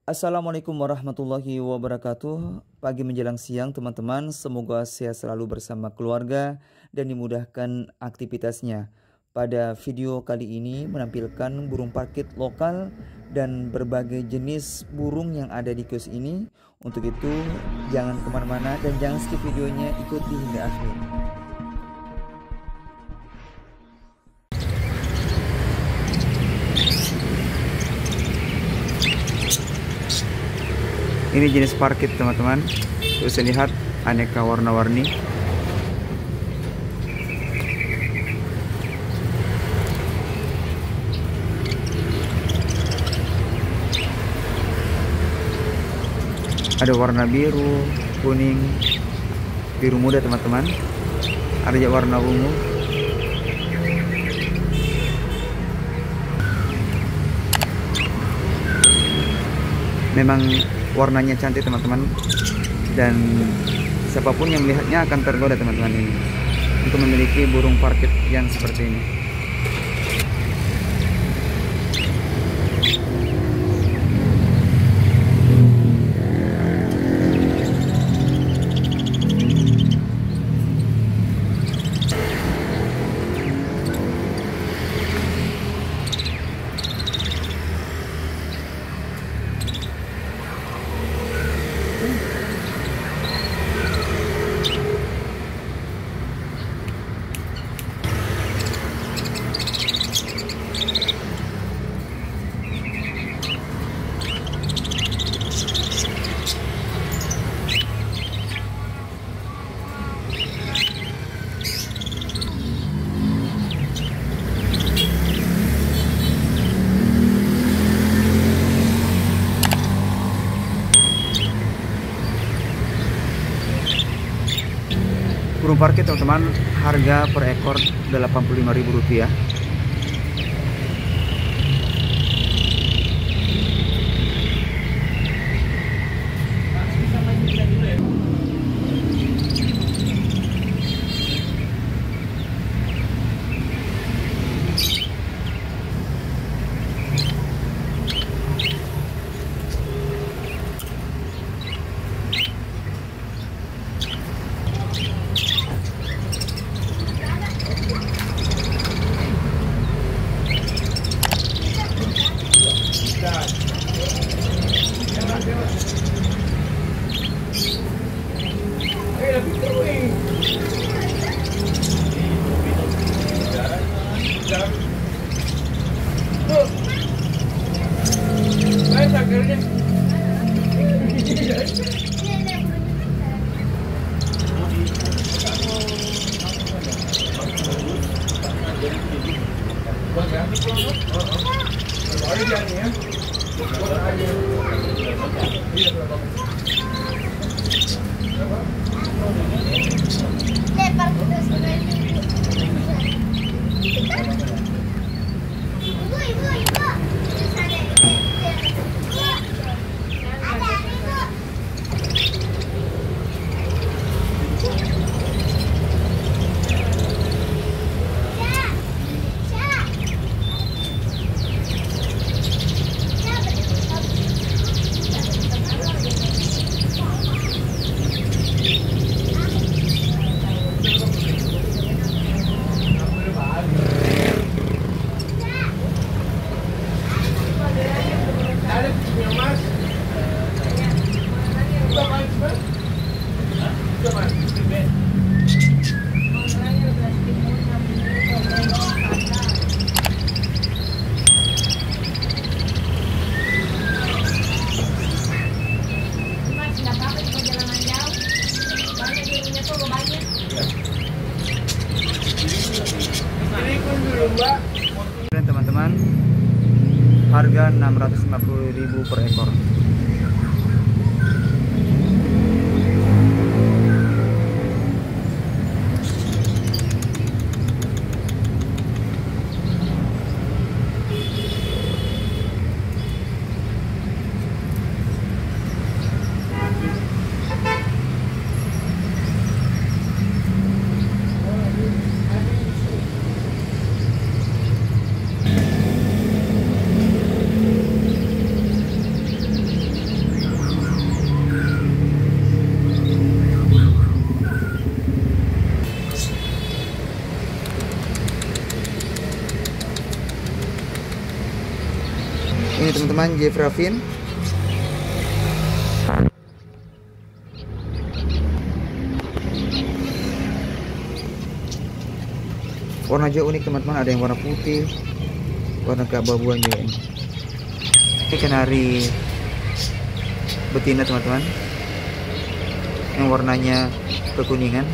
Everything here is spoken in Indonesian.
Assalamualaikum warahmatullahi wabarakatuh. Pagi menjelang siang teman-teman, semoga sehat selalu bersama keluarga dan dimudahkan aktivitasnya. Pada video kali ini menampilkan burung parkit lokal dan berbagai jenis burung yang ada di kios ini. Untuk itu jangan kemana-mana dan jangan skip videonya, ikuti hingga akhir. Ini jenis parkit teman-teman, bisa lihat aneka warna-warni. Ada warna biru, kuning, biru muda teman-teman. Ada juga warna ungu. Memang warnanya cantik teman-teman, dan siapapun yang melihatnya akan tergoda teman-teman ini untuk memiliki burung parkit yang seperti ini. Burung parkit teman-teman, harga per ekor Rp85.000. Teman-teman, harga Rp650.000 per ekor. teman-teman, Jeffravin. Warna juga unik teman-teman, ada yang warna putih, warna keabu-abuan juga ini. Ini kenari betina teman-teman, yang warnanya kekuningan.